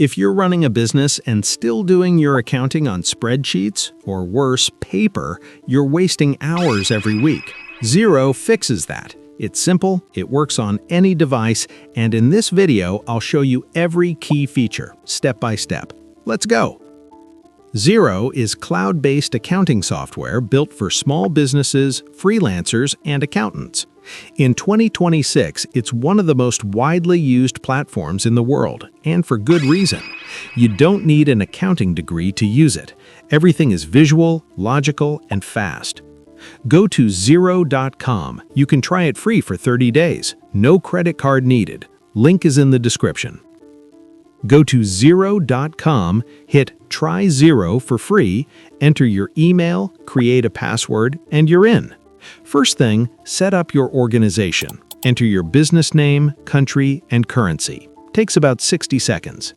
If you're running a business and still doing your accounting on spreadsheets, or worse, paper, you're wasting hours every week. Xero fixes that. It's simple, it works on any device, and in this video, I'll show you every key feature, step by step. Let's go! Xero is cloud-based accounting software built for small businesses, freelancers, and accountants. In 2026, it's one of the most widely used platforms in the world, and for good reason. You don't need an accounting degree to use it. Everything is visual, logical, and fast. Go to Xero.com. You can try it free for 30 days. No credit card needed. Link is in the description. Go to Xero.com, hit Try Xero for free, enter your email, create a password, and you're in. First thing, set up your organization. Enter your business name, country, and currency. Takes about 60 seconds.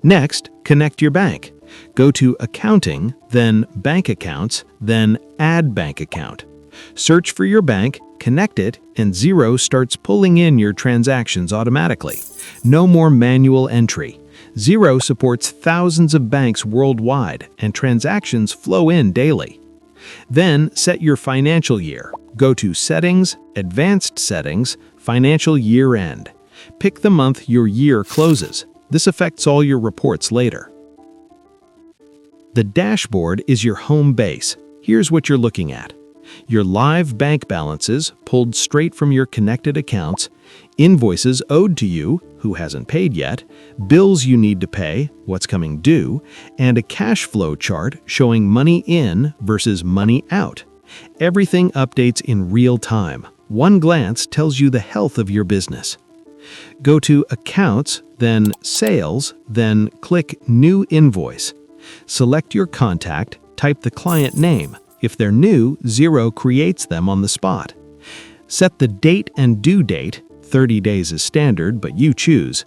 Next, connect your bank. Go to Accounting, then Bank Accounts, then Add Bank Account. Search for your bank, connect it, and Xero starts pulling in your transactions automatically. No more manual entry. Xero supports thousands of banks worldwide, and transactions flow in daily. Then set your financial year. Go to Settings, Advanced Settings, Financial Year End. Pick the month your year closes. This affects all your reports later. The dashboard is your home base. Here's what you're looking at. Your live bank balances, pulled straight from your connected accounts, invoices owed to you, who hasn't paid yet, bills you need to pay, what's coming due, and a cash flow chart showing money in versus money out. Everything updates in real time. One glance tells you the health of your business. Go to Accounts, then Sales, then click New Invoice. Select your contact, type the client name. If they're new, Xero creates them on the spot. Set the date and due date, 30 days is standard, but you choose.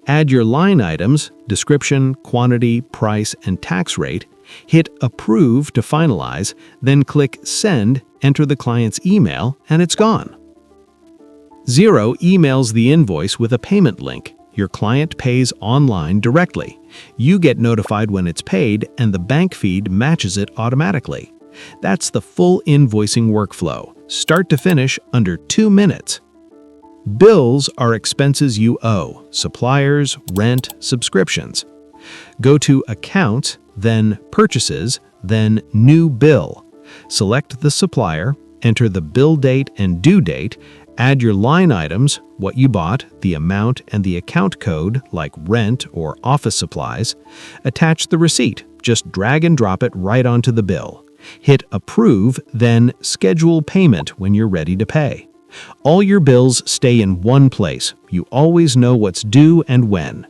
Add your line items, description, quantity, price, and tax rate. Hit Approve to finalize, then click Send, enter the client's email, and it's gone. Xero emails the invoice with a payment link. Your client pays online directly. You get notified when it's paid, and the bank feed matches it automatically. That's the full invoicing workflow, start to finish under 2 minutes. Bills are expenses you owe, suppliers, rent, subscriptions. Go to Accounts, then Purchases, then New Bill. Select the supplier, enter the bill date and due date, add your line items, what you bought, the amount, and the account code like rent or office supplies. Attach the receipt, just drag and drop it right onto the bill. Hit Approve, then Schedule Payment when you're ready to pay. All your bills stay in one place. You always know what's due and when.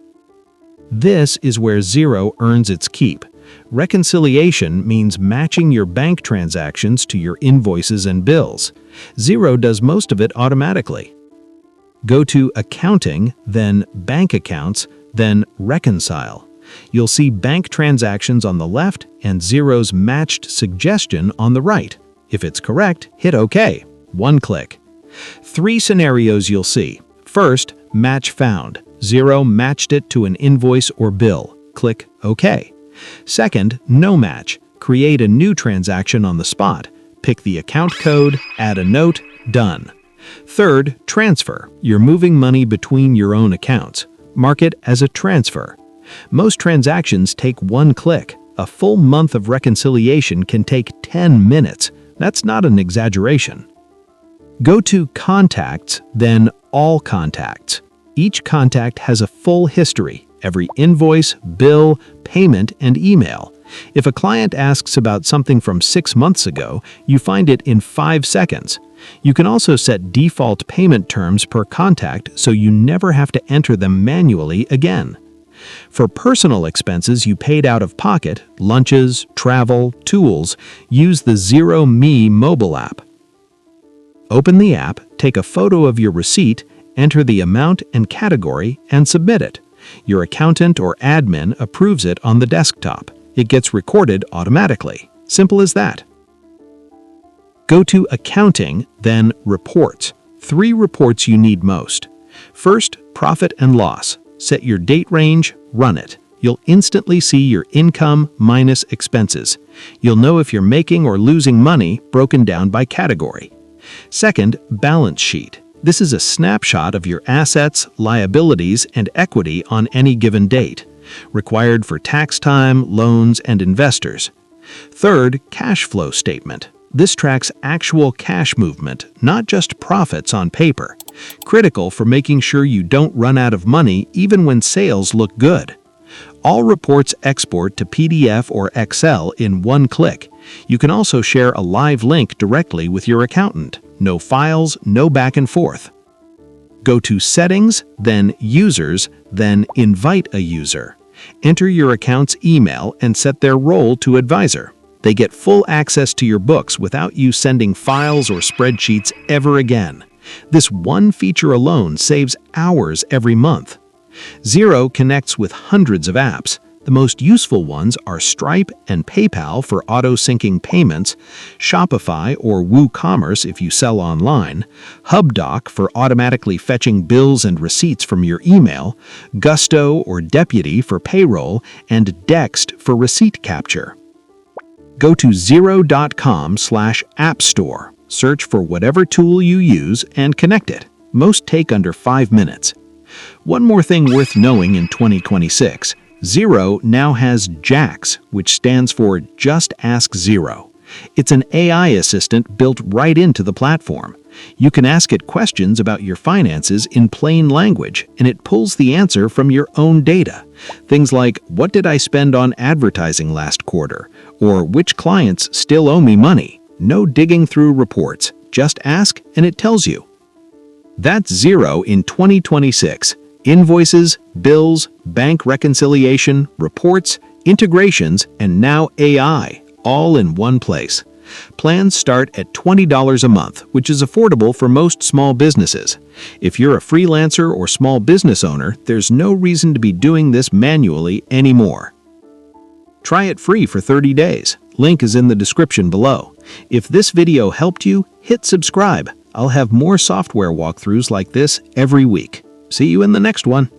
This is where Xero earns its keep. Reconciliation means matching your bank transactions to your invoices and bills. Xero does most of it automatically. Go to Accounting, then Bank Accounts, then Reconcile. You'll see bank transactions on the left and Xero's matched suggestion on the right. If it's correct, hit OK. One click. 3 scenarios you'll see. First, Match Found. Xero matched it to an invoice or bill. Click OK. Second, No Match. Create a new transaction on the spot. Pick the account code, add a note, done. Third, Transfer. You're moving money between your own accounts. Mark it as a transfer. Most transactions take 1 click. A full month of reconciliation can take 10 minutes. That's not an exaggeration. Go to Contacts, then All Contacts. Each contact has a full history, every invoice, bill, payment, and email. If a client asks about something from 6 months ago, you find it in 5 seconds. You can also set default payment terms per contact so you never have to enter them manually again. For personal expenses you paid out of pocket, lunches, travel, tools, use the Xero Me mobile app. Open the app, take a photo of your receipt, enter the amount and category, and submit it. Your accountant or admin approves it on the desktop. It gets recorded automatically. Simple as that. Go to Accounting, then Reports. 3 reports you need most. First, Profit and Loss. Set your date range, run it. You'll instantly see your income minus expenses. You'll know if you're making or losing money broken down by category. Second, balance sheet. This is a snapshot of your assets, liabilities, and equity on any given date, required for tax time, loans, and investors. Third, cash flow statement. This tracks actual cash movement, not just profits on paper. Critical for making sure you don't run out of money even when sales look good. All reports export to PDF or Excel in one click. You can also share a live link directly with your accountant. No files, no back and forth. Go to Settings, then Users, then Invite a User. Enter your account's email and set their role to advisor. They get full access to your books without you sending files or spreadsheets ever again. This one feature alone saves hours every month. Xero connects with hundreds of apps. The most useful ones are Stripe and PayPal for auto-syncing payments, Shopify or WooCommerce if you sell online, Hubdoc for automatically fetching bills and receipts from your email, Gusto or Deputy for payroll, and Dext for receipt capture. Go to xero.com/app store, search for whatever tool you use, and connect it. Most take under 5 minutes. One more thing worth knowing in 2026, Xero now has JAX, which stands for Just Ask Xero. It's an AI assistant built right into the platform. You can ask it questions about your finances in plain language, and it pulls the answer from your own data. Things like, what did I spend on advertising last quarter? Or which clients still owe me money? No digging through reports. Just ask, and it tells you. That's Xero in 2026. Invoices, bills, bank reconciliation, reports, integrations, and now AI, all in one place. Plans start at $20 a month, which is affordable for most small businesses. If you're a freelancer or small business owner, there's no reason to be doing this manually anymore. Try it free for 30 days. Link is in the description below. If this video helped you, hit subscribe. I'll have more software walkthroughs like this every week. See you in the next one.